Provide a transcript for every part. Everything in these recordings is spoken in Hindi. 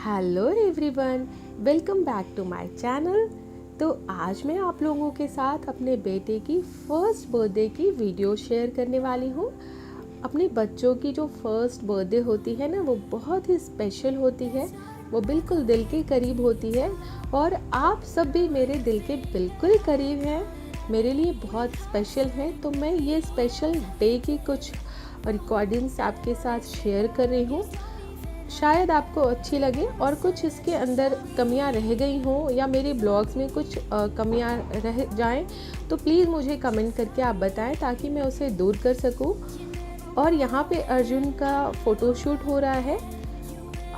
Hello everyone, welcome back to my channel. तो आज मैं आप लोगों के साथ अपने बेटे की फर्स्ट बर्थडे की वीडियो शेयर करने वाली हूँ। अपने बच्चों की जो फर्स्ट बर्थडे होती है ना, वो बहुत ही स्पेशल होती है, वो बिल्कुल दिल के करीब होती है और आप सब भी मेरे दिल के बिल्कुल करीब हैं, मेरे लिए बहुत स्पेशल हैं। तो मैं ये स्पेशल डे की कुछ रिकॉर्डिंग्स आपके साथ शेयर कर रही हूँ। शायद आपको अच्छी लगे और कुछ इसके अंदर कमियां रह गई हों या मेरे ब्लॉग्स में कुछ कमियां रह जाएं, तो प्लीज़ मुझे कमेंट करके आप बताएं ताकि मैं उसे दूर कर सकूं। और यहाँ पे अर्जुन का फ़ोटोशूट हो रहा है।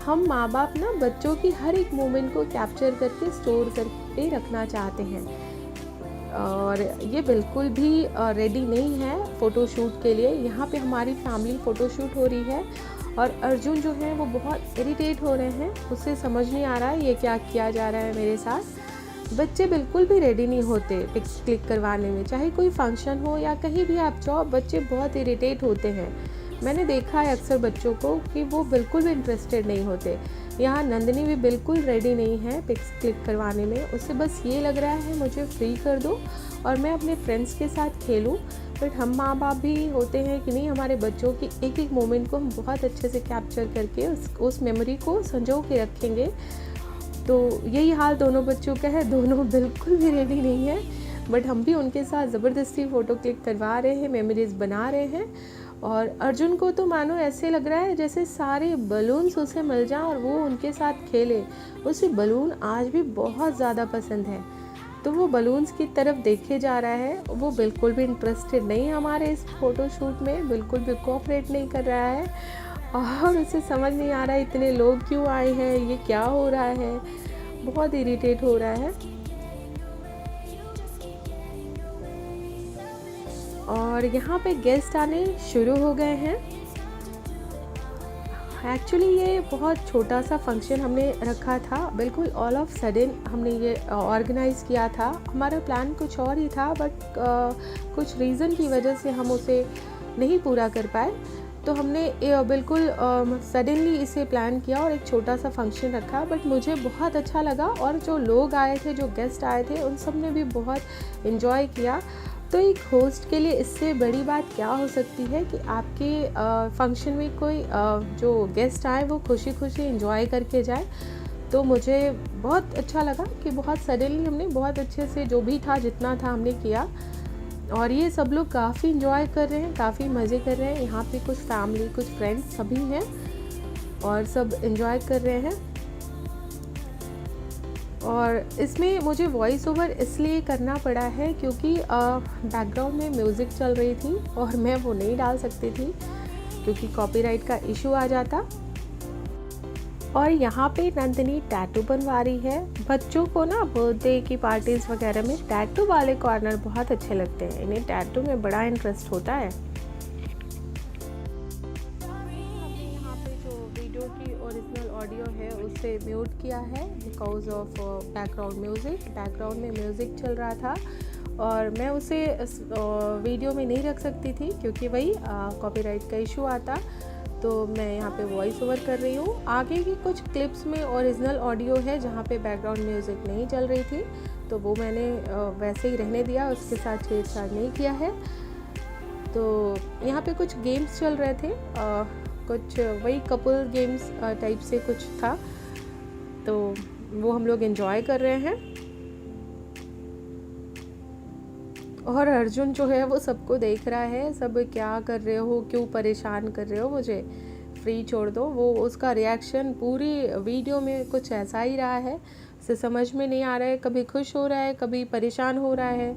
हम माँ बाप ना बच्चों की हर एक मोमेंट को कैप्चर करके स्टोर करके रखना चाहते हैं और ये बिल्कुल भी रेडी नहीं है फ़ोटोशूट के लिए। यहाँ पे हमारी फैमिली फ़ोटोशूट हो रही है और अर्जुन जो है वो बहुत इरिटेट हो रहे हैं, उसे समझ नहीं आ रहा है ये क्या किया जा रहा है मेरे साथ। बच्चे बिल्कुल भी रेडी नहीं होते पिक्स क्लिक करवाने में, चाहे कोई फंक्शन हो या कहीं भी आप जाओ, बच्चे बहुत इरिटेट होते हैं। मैंने देखा है अक्सर बच्चों को कि वो बिल्कुल भी इंटरेस्टेड नहीं होते। यहाँ नंदिनी भी बिल्कुल रेडी नहीं है पिक्स क्लिक करवाने में, उसे बस ये लग रहा है मुझे फ्री कर दो और मैं अपने फ्रेंड्स के साथ खेलूँ। बट हम माँ बाप भी होते हैं कि नहीं, हमारे बच्चों की एक एक मोमेंट को हम बहुत अच्छे से कैप्चर करके उस मेमोरी को संजो के रखेंगे। तो यही हाल दोनों बच्चों का है, दोनों बिल्कुल भी रेडी नहीं है, बट हम भी उनके साथ ज़बरदस्ती फ़ोटो क्लिक करवा रहे हैं, मेमोरीज़ बना रहे हैं। और अर्जुन को तो मानो ऐसे लग रहा है जैसे सारे बलून्स उसे मिल जाएं और वो उनके साथ खेले। उसे बलून आज भी बहुत ज़्यादा पसंद है, तो वो बलून्स की तरफ देखे जा रहा है। वो बिल्कुल भी इंटरेस्टेड नहीं है हमारे इस फ़ोटोशूट में, बिल्कुल भी कोऑपरेट नहीं कर रहा है और उसे समझ नहीं आ रहा है इतने लोग क्यों आए हैं, ये क्या हो रहा है, बहुत इरिटेट हो रहा है। और यहाँ पे गेस्ट आने शुरू हो गए हैं। एक्चुअली ये बहुत छोटा सा फंक्शन हमने रखा था, बिल्कुल ऑल ऑफ सडन हमने ये ऑर्गेनाइज़ किया था। हमारा प्लान कुछ और ही था, बट कुछ रीज़न की वजह से हम उसे नहीं पूरा कर पाए। तो हमने बिल्कुल सडनली इसे प्लान किया और एक छोटा सा फंक्शन रखा, बट मुझे बहुत अच्छा लगा और जो लोग आए थे, जो गेस्ट आए थे, उन सब ने भी बहुत इन्जॉय किया। तो एक होस्ट के लिए इससे बड़ी बात क्या हो सकती है कि आपके फंक्शन में कोई जो गेस्ट आए वो खुशी खुशी एंजॉय करके जाए। तो मुझे बहुत अच्छा लगा कि बहुत सडनली हमने बहुत अच्छे से जो भी था, जितना था हमने किया और ये सब लोग काफ़ी एंजॉय कर रहे हैं, काफ़ी मज़े कर रहे हैं। यहाँ पे कुछ फैमिली, कुछ फ्रेंड्स सभी हैं और सब एंजॉय कर रहे हैं। और इसमें मुझे वॉइस ओवर इसलिए करना पड़ा है क्योंकि बैकग्राउंड में म्यूज़िक चल रही थी और मैं वो नहीं डाल सकती थी क्योंकि कॉपीराइट का इशू आ जाता। और यहाँ पे नंदिनी टैटू बनवा रही है। बच्चों को ना बर्थडे की पार्टीज़ वगैरह में टैटू वाले कॉर्नर बहुत अच्छे लगते हैं, इन्हें टैटू में बड़ा इंटरेस्ट होता है। ओरिजिनल ऑडियो है उसे म्यूट किया है because of background music. Background में म्यूज़िक चल रहा था और मैं उसे वीडियो में नहीं रख सकती थी क्योंकि वही कॉपीराइट का इशू आता। तो मैं यहाँ पे वॉइस ओवर कर रही हूँ। आगे की कुछ क्लिप्स में ओरिजिनल ऑडियो है जहाँ पे बैकग्राउंड म्यूज़िक नहीं चल रही थी, तो वो मैंने वैसे ही रहने दिया, उसके साथ छेड़छाड़ नहीं किया है। तो यहाँ पे कुछ गेम्स चल रहे थे, कुछ वही कपल गेम्स टाइप से कुछ था, तो वो हम लोग एंजॉय कर रहे हैं। और अर्जुन जो है वो सबको देख रहा है, सब क्या कर रहे हो, क्यों परेशान कर रहे हो, मुझे फ्री छोड़ दो। वो उसका रिएक्शन पूरी वीडियो में कुछ ऐसा ही रहा है, उसे समझ में नहीं आ रहा है, कभी खुश हो रहा है, कभी परेशान हो रहा है,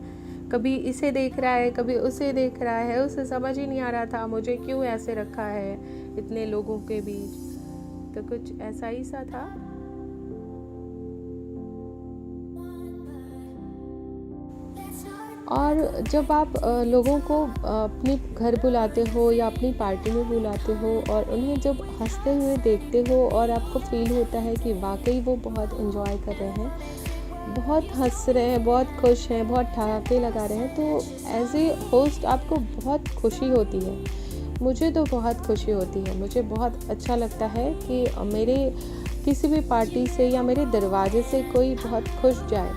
कभी इसे देख रहा है, कभी उसे देख रहा है। उसे समझ ही नहीं आ रहा था मुझे क्यों ऐसे रखा है इतने लोगों के बीच, तो कुछ ऐसा ही सा था। और जब आप लोगों को अपने घर बुलाते हो या अपनी पार्टी में बुलाते हो और उन्हें जब हंसते हुए देखते हो और आपको फील होता है कि वाकई वो बहुत एंजॉय कर रहे हैं, बहुत हंस रहे हैं, बहुत खुश हैं, बहुत ठहाके लगा रहे हैं, तो एज ए होस्ट आपको बहुत खुशी होती है। मुझे तो बहुत खुशी होती है, मुझे बहुत अच्छा लगता है कि मेरे किसी भी पार्टी से या मेरे दरवाजे से कोई बहुत खुश जाए,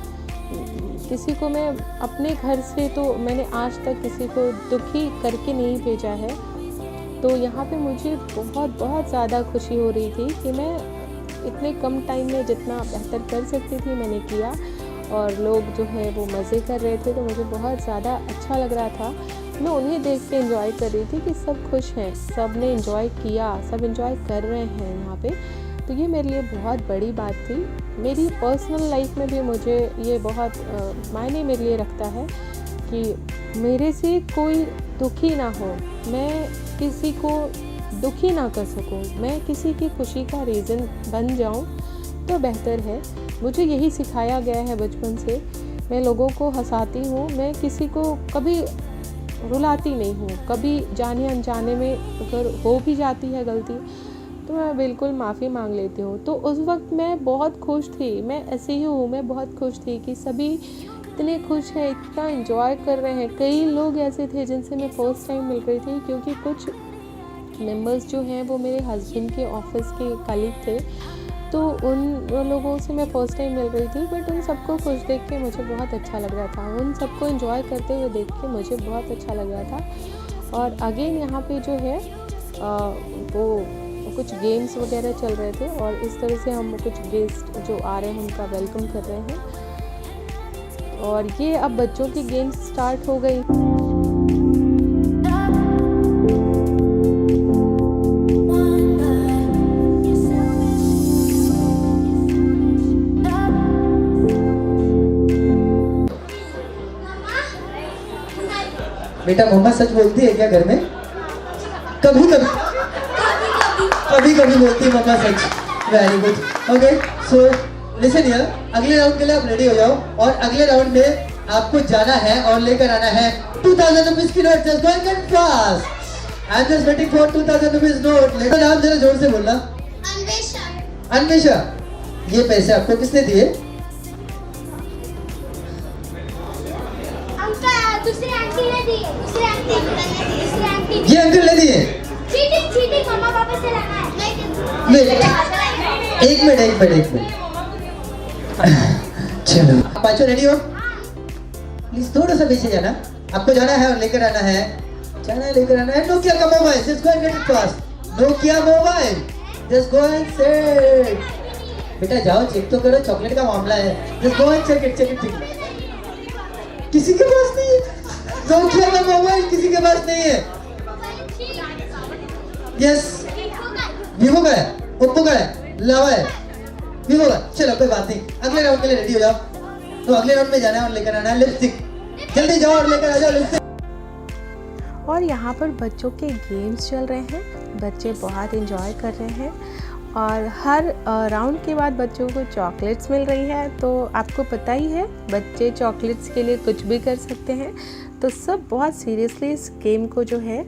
किसी को मैं अपने घर से तो मैंने आज तक किसी को दुखी करके नहीं भेजा है। तो यहाँ पे मुझे बहुत ज़्यादा खुशी हो रही थी कि मैं इतने कम टाइम में जितना बेहतर कर सकती थी मैंने किया, और लोग जो है वो मज़े कर रहे थे, तो मुझे बहुत ज़्यादा अच्छा लग रहा था। मैं उन्हें देख के एंजॉय कर रही थी कि सब खुश हैं, सब ने एंजॉय किया, सब एंजॉय कर रहे हैं यहाँ पे। तो ये मेरे लिए बहुत बड़ी बात थी। मेरी पर्सनल लाइफ में भी मुझे ये बहुत मायने मेरे लिए रखता है कि मेरे से कोई दुखी ना हो, मैं किसी को दुखी ना कर सकूं, मैं किसी की खुशी का रीज़न बन जाऊं तो बेहतर है। मुझे यही सिखाया गया है बचपन से। मैं लोगों को हंसाती हूँ, मैं किसी को कभी रुलाती नहीं हूँ। कभी जाने अनजाने में अगर हो भी जाती है गलती तो मैं बिल्कुल माफ़ी मांग लेती हूँ। तो उस वक्त मैं बहुत खुश थी, मैं ऐसे ही हूँ, मैं बहुत खुश थी कि सभी इतने खुश हैं, इतना एंजॉय कर रहे हैं। कई लोग ऐसे थे जिनसे मैं फ़र्स्ट टाइम मिल रही थी, क्योंकि कुछ मेंबर्स जो हैं वो मेरे हस्बैंड के ऑफिस के कलीग थे, तो उन लोगों से मैं फ़र्स्ट टाइम मिल रही थी। बट उन सबको खुश देख के मुझे बहुत अच्छा लग रहा था, उन सबको एंजॉय करते हुए देख के मुझे बहुत अच्छा लग रहा था। और अगेन यहाँ पे जो है वो कुछ गेम्स वगैरह चल रहे थे, और इस तरह से हम कुछ गेस्ट जो आ रहे हैं उनका वेलकम कर रहे हैं। और ये अब बच्चों की गेम्स स्टार्ट हो गई। बेटा मम्मा सच बोलती है क्या घर में? कभी कभी बोलती है मम्मा सच। Very good. Okay, so listen here, अगले राउंड के लिए आप रेडी हो जाओ, और अगले राउंड में आपको जाना है और लेकर आना है 2000 रुपीज की note. Just go and get fast. I am just waiting for 2000 rupees note. लेकर नाम जरा जोर से बोलना। अन्वेषा। अन्वेषा, ये पैसे आपको किसने दिए? दूसरी आंटी ने दिए। ये अंकल ने दिए? चीटिंग मम्मा पापा से लाना है। एक मिनट चलो पाँचों रेडी हो? प्लीज थोड़ा सा पीछे जाना, आपको जाना है और लेकर आना है, लेकर आना है नोकिया का mobile. Just go and get it fast. Nokia mobile, just go and set. बेटा जाओ चेक तो करो, चॉकलेट का मामला है। Just go and check it. किसी के पास नहीं है नोकिया का मोबाइल, किसी के पास नहीं है। यस, वीवो का है, ओप्पो का है, लावा है, वीवो का। चलो कोई बात नहीं, अगले राउंड के लिए रेडी हो जाओ। तो अगले राउंड में जाना है और लेकर आना है लिपस्टिक। जल्दी जाओ और लेकर आ जाओ लिपस्टिक। और यहाँ पर बच्चों के गेम्स चल रहे हैं, बच्चे बहुत एंजॉय कर रहे हैं, और हर राउंड के बाद बच्चों को चॉकलेट्स मिल रही है। तो आपको पता ही है बच्चे चॉकलेट्स के लिए कुछ भी कर सकते हैं, तो सब बहुत सीरियसली इस गेम को जो है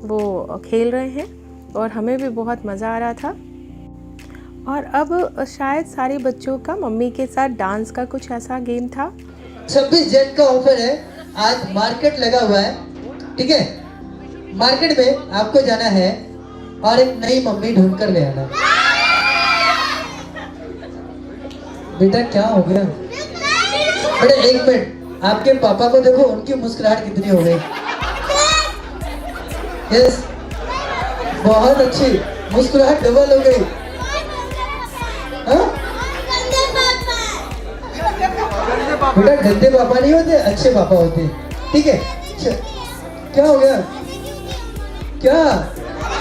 वो खेल रहे हैं, और हमें भी बहुत मज़ा आ रहा था। और अब शायद सारे बच्चों का मम्मी के साथ डांस का कुछ ऐसा गेम था। 26 जन का ऑफर है, आज मार्केट लगा हुआ है, ठीक है? मार्केट में आपको जाना है और एक नई मम्मी ढूंढ कर ले आना। बेटा क्या हो गया? बेटा एक मिनट, आपके पापा को देखो, उनकी मुस्कुराहट कितनी हो गई। यस, बहुत अच्छी मुस्कुराहट, डबल हो गई। बेटा गंदे पापा नहीं होते, अच्छे पापा होते, ठीक है? क्या हो गया? क्या?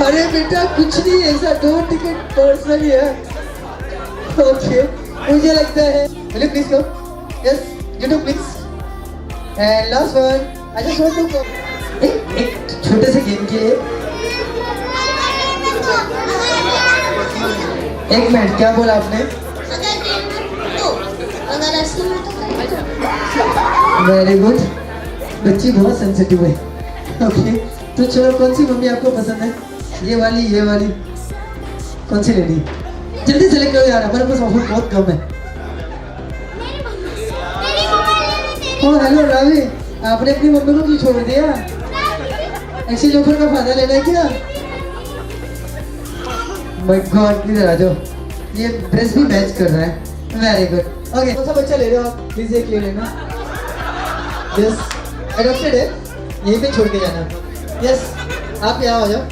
अरे बेटा कुछ नहीं, ऐसा 2 टिकट पर्सनल है। ओके, मुझे लगता है will you please go? Yes, you do please. And last one, I just want to go. एक छोटे से गेम के लिए एक मिनट, क्या बोला आपने? वेरी गुड, बच्ची बहुत सेंसिटिव है। ओके, तो चलो कौन सी मम्मी आपको पसंद है? ये वाली कौन सी लेनी? जल्दी सेलेक्ट करो यार, हमारे पास ऑफर बहुत कम है। ओह हेलो रावी, आपने अपनी मम्मी को क्यों छोड़ दिया? ऐसी ऑफर का फायदा लेना है क्या? माय गॉड, इधर आ जाओ। ये ड्रेस भी मैच कर रहा है, वेरी गुड। ओके, कौन सा बच्चा ले रहे हो आप? प्लीज एक ले लेना। यस, एडॉप्टेड है, यहीं पे छोड़ के जाना। यस, आप यहाँ आ जाओ।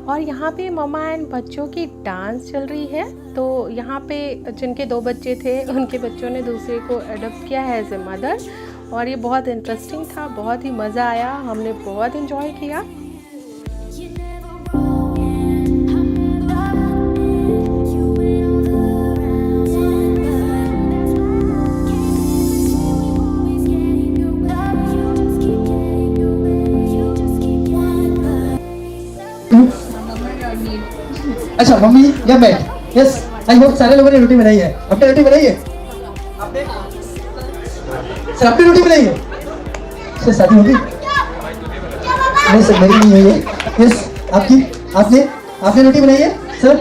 और यहाँ पे मम्मा एंड बच्चों की डांस चल रही है। तो यहाँ पे जिनके 2 बच्चे थे उनके बच्चों ने दूसरे को अडॉप्ट किया है एज ए मदर, और ये बहुत इंटरेस्टिंग था, बहुत ही मज़ा आया, हमने बहुत इन्जॉय किया। अच्छा मम्मी या बैठ। यस, आई होप सारे लोगों ने रोटी बनाई है। आपने रोटी बनाई है? आपने? सर आपने रोटी बनाई है? सर शादी होगी? नहीं सर, मेरी नहीं हुई है। यस, आपकी? आपने रोटी बनाई है? सर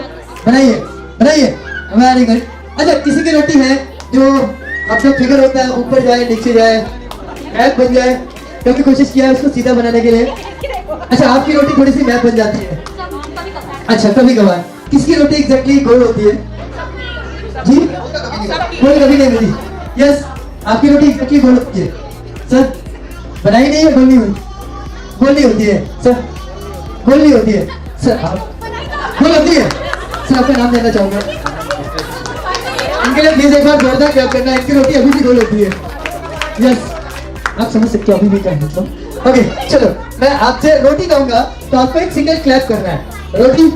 बनाइए, वेरी गुड। अच्छा, किसी की रोटी है जो अपना फिगर होता है ऊपर जाए नीचे जाए, मैप बन जाए? कभी कोशिश किया है उसको सीधा बनाने के लिए? अच्छा, आपकी रोटी थोड़ी सी मैप बन जाती है। अच्छा, कभी कभार। किसकी रोटी एग्जैक्टली गोल होती है? जी, गोल कभी नहीं होती। यस, आपकी रोटी एग्जैक्टली गोल होती है। सर बनाई नहीं है, गोल नहीं हुई? गोल नहीं होती है सर, गोल नहीं होती है सर, आप गोल होती है सर। आपका नाम जानना चाहूंगा। इनके लिए प्लीज एक बार जोरदार क्लैप करना। इनकी रोटी अभी भी गोल होती है। यस, आप समझ सकते हो अभी भी क्या मतलब। ओके चलो, मैं आपसे रोटी कहूंगा तो आपको एक सिंगल क्लैप करना है। रोटी,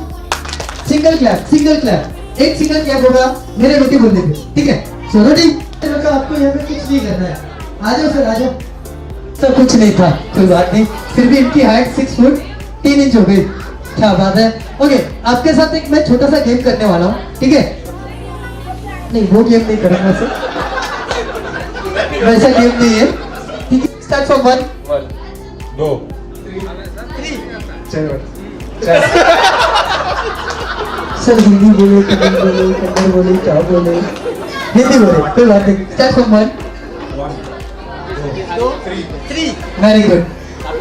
सिंगल क्लैप। एक सिंगल क्लैप होगा मेरे रोटी बोलने पे, ठीक है? सो रोटी, चलो आपको यहाँ पे कुछ नहीं करना है। आ जाओ सर, आ जाओ सर। कुछ नहीं था, कोई बात नहीं, फिर भी इनकी हाइट 6 फुट 3 इंच हो गई। क्या बात है। ओके, आपके साथ एक मैं छोटा सा गेम करने वाला हूँ, ठीक है? नहीं, वो गेम नहीं करूंगा सर, वैसा गेम नहीं है, ठीक है? स्टार्ट फ्रॉम 1 2 3 सर हिंदी बोले, कन्नड़ बोले, क्या बोले? हिंदी बोले, कोई बात नहीं। Start from 1 2 3। Very good.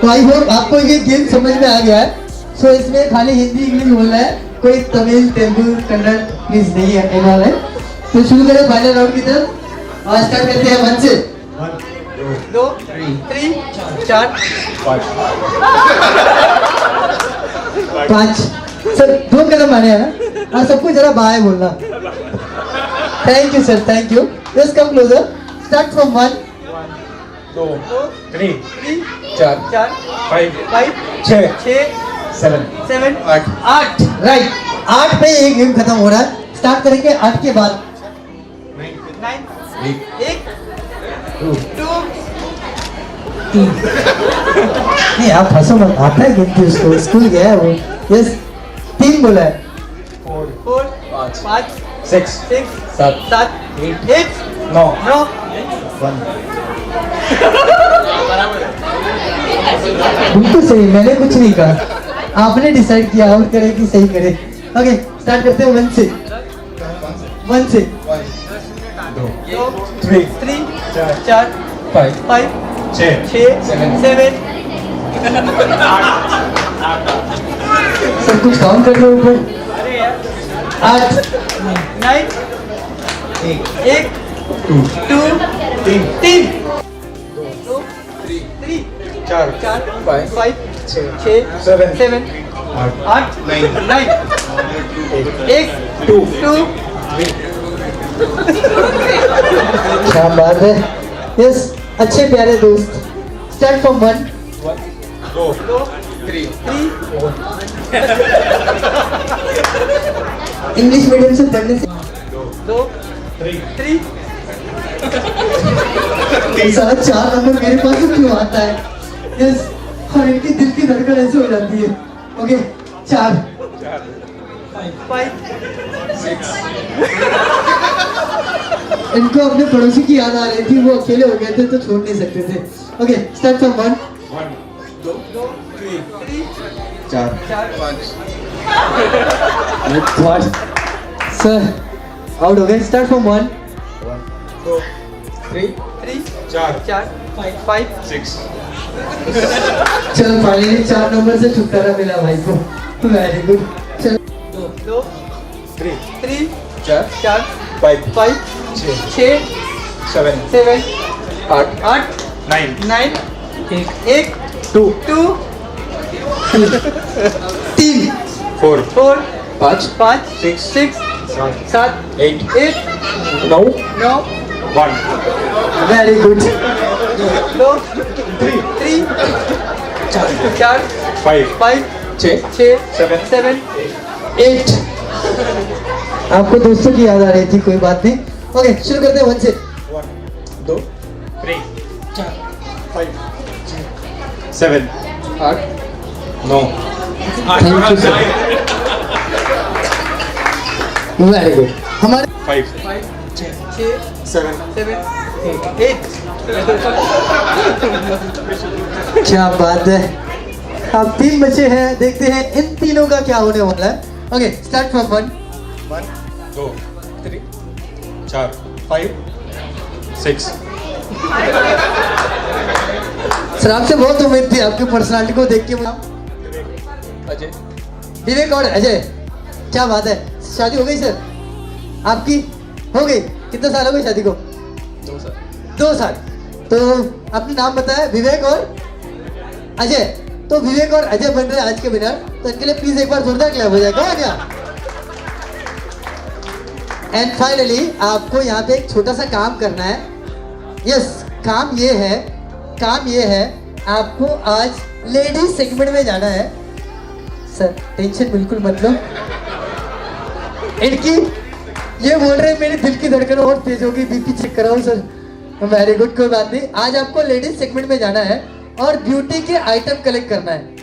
तो आई होप आपको ये गेम समझ में आ गया है। सो इसमें खाली हिंदी इंग्लिश बोलना है, कोई तमिल तेलुगु कन्नड़ प्लीज नहीं है वाला है। तो शुरू करें फाइनल राउंड की तरफ और स्टार्ट करते हैं 1 से। 1 2 3 4 5। सर 2 कदम आने हैं ना, और सबको जरा बाय बोलना। Thank you sir, thank you. Just come closer. Start from 1 2 3 4 5 6 7 8। Right, 8 पे एक गेम खत्म हो रहा है। स्टार्ट करेंगे 8 के बाद। 9 1 2 3। नहीं आप हंसो मत, आता है गेम की उसको, स्कूल गया है वो। यस, 3 बोला है। 4 5 6 7 8 9 1। बिल्कुल सही, मैंने कुछ नहीं कहा, आपने डिसाइड किया और करे कि सही करे। ओके, स्टार्ट करते हैं 1 से। 1 से 2 3 4 5 6 7। सब कुछ काउंट कर लो ऊपर। 8 9 1 2 3 4 5 6 7 8 9 1 2 क्या बात है। यस, अच्छे प्यारे दोस्त। स्टार्ट फ्रॉम 1 2 3 इंग्लिश मीडियम से पढ़ने से 2 3 सारा 4 नंबर मेरे पास क्यों आता है? यस, और इनकी दिल की धड़कन ऐसे हो जाती है। ओके, 4 5 6। इनको अपने पड़ोसी की याद आ रही थी, वो अकेले हो गए थे तो छोड़ नहीं सकते थे। Okay, start from 1 2 3 4 5। Sir out हो गए। Start from 1 2 3 4 5 6। चल फाइनली 4 नंबर से छुटकारा मिला भाई को। वेरी गुड चलो 2 3 3 4 4 5 5 6 6 7 7 8 8 9 9 1 2 2 3 4 4 5 5 6 6 7 8 8 9 9 1 वेरी गुड 2 3 3 4 5 5 6 6 7 7 8 आपको दोस्तों की याद आ रही थी कोई बात नहीं ओके शुरू करते हैं 1 से 1 2 3 4 5 7 8 9 thank you sir very good हमारे 5 6 7 7 8 क्या बात है अब 3 बचे हैं देखते हैं इन तीनों का क्या होने वाला है ओके स्टार्ट फ्रॉम 1 1 2 3 4 5 6 सर आपसे बहुत उम्मीद थी आपकी पर्सनालिटी को देख के अजय विवेक और अजय क्या बात है शादी हो गई सर आपकी हो गई कितने साल हो गए शादी को 2 साल 2 साल तो अपने नाम बताया विवेक और अजय तो विवेक और अजय बन रहे हैं आज के विनर तो इनके लिए प्लीज एक बार जोरदार क्लैप हो जाएगा क्या एंड फाइनली आपको यहाँ पे एक छोटा सा काम करना है यस काम ये है आपको आज लेडीज सेगमेंट में जाना है सर टेंशन बिल्कुल मत लो इनकी ये बोल रहे हैं मेरे दिल की धड़कन और तेज होगी बीपी चेक कराओ सर वेरी गुड कोई बात नहीं आज आपको लेडीज सेगमेंट में जाना है और ब्यूटी के आइटम कलेक्ट करना है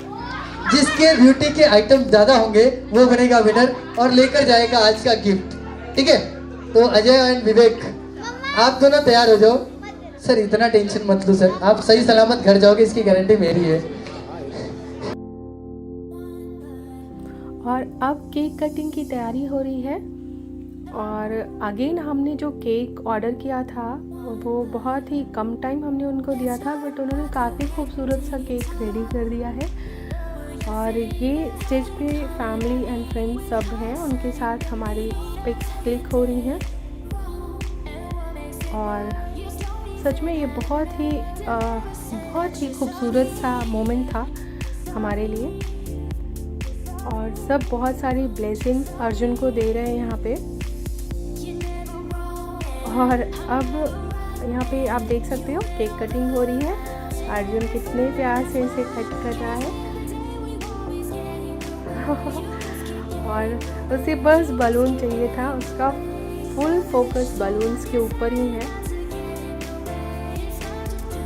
जिसके ब्यूटी के आइटम ज्यादा होंगे वो बनेगा विनर और लेकर जाएगा आज का गिफ्ट ठीक है तो अजय एंड विवेक आप दोनों तैयार हो जाओ सर इतना टेंशन मत लो सर आप सही सलामत घर जाओगे इसकी गारंटी मेरी है और अब केक कटिंग की तैयारी हो रही है और अगेन हमने जो केक ऑर्डर किया था वो बहुत ही कम टाइम हमने उनको दिया था बट उन्होंने काफ़ी खूबसूरत सा केक रेडी कर दिया है और ये स्टेज पे फैमिली एंड फ्रेंड्स सब हैं उनके साथ हमारी पिक्स क्लिक हो रही हैं और सच में ये बहुत ही खूबसूरत सा मोमेंट था हमारे लिए और सब बहुत सारी ब्लेसिंग्स अर्जुन को दे रहे हैं यहाँ पे और अब यहाँ पे आप देख सकते हो केक कटिंग हो रही है अर्जुन कितने प्यार से इसे कट कर रहा है और उसे बस बलून चाहिए था उसका फुल फोकस बलून्स के ऊपर ही है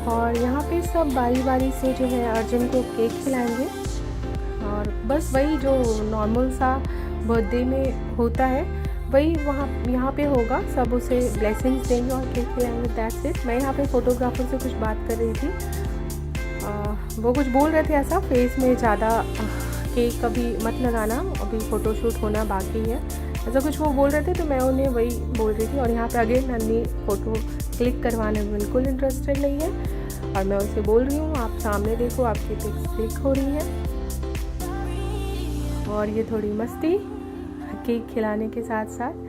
और यहाँ पे सब बारी बारी से जो है अर्जुन को केक खिलाएंगे और बस वही जो नॉर्मल सा बर्थडे में होता है वही यहाँ पे होगा सब उसे ब्लेसिंग्स देंगे और केक खिलाएंगे दैट्स इट मैं यहाँ पे फ़ोटोग्राफर से कुछ बात कर रही थी वो कुछ बोल रहे थे ऐसा फेस में ज़्यादा केक कभी मत लगाना अभी फ़ोटोशूट होना बाकी है ऐसा कुछ वो बोल रहे थे तो मैं उन्हें वही बोल रही थी और यहाँ पे अगेन नन्ही फ़ोटो क्लिक करवाने में बिल्कुल इंटरेस्टेड नहीं है और मैं उसे बोल रही हूँ आप सामने देखो आपकी पिक्स क्लिक हो रही है और ये थोड़ी मस्ती केक खिलाने के साथ साथ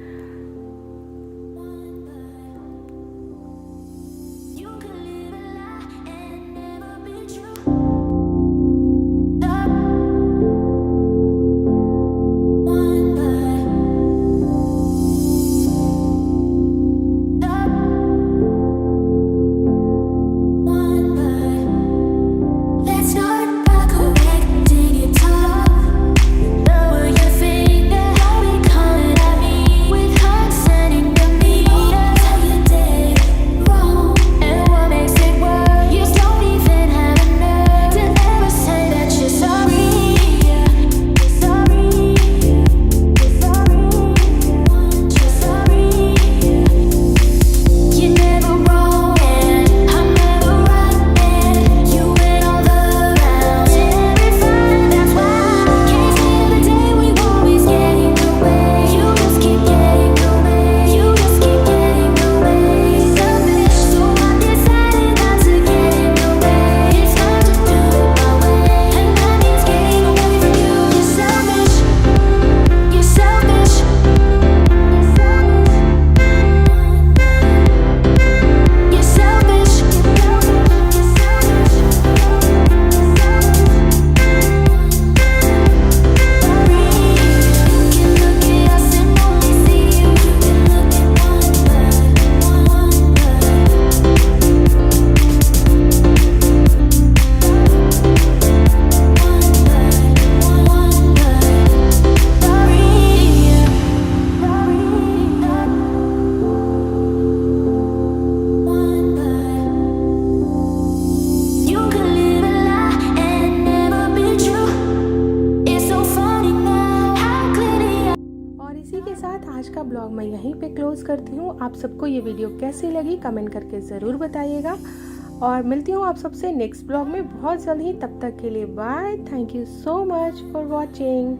Let's start by connecting your top. Lower your finger, how we coming at me. आज का ब्लॉग मैं यहीं पे क्लोज़ करती हूँ। आप सबको ये वीडियो कैसी लगी कमेंट करके ज़रूर बताइएगा और मिलती हूँ आप सबसे नेक्स्ट ब्लॉग में बहुत जल्द ही। तब तक के लिए bye. Thank you so much for watching.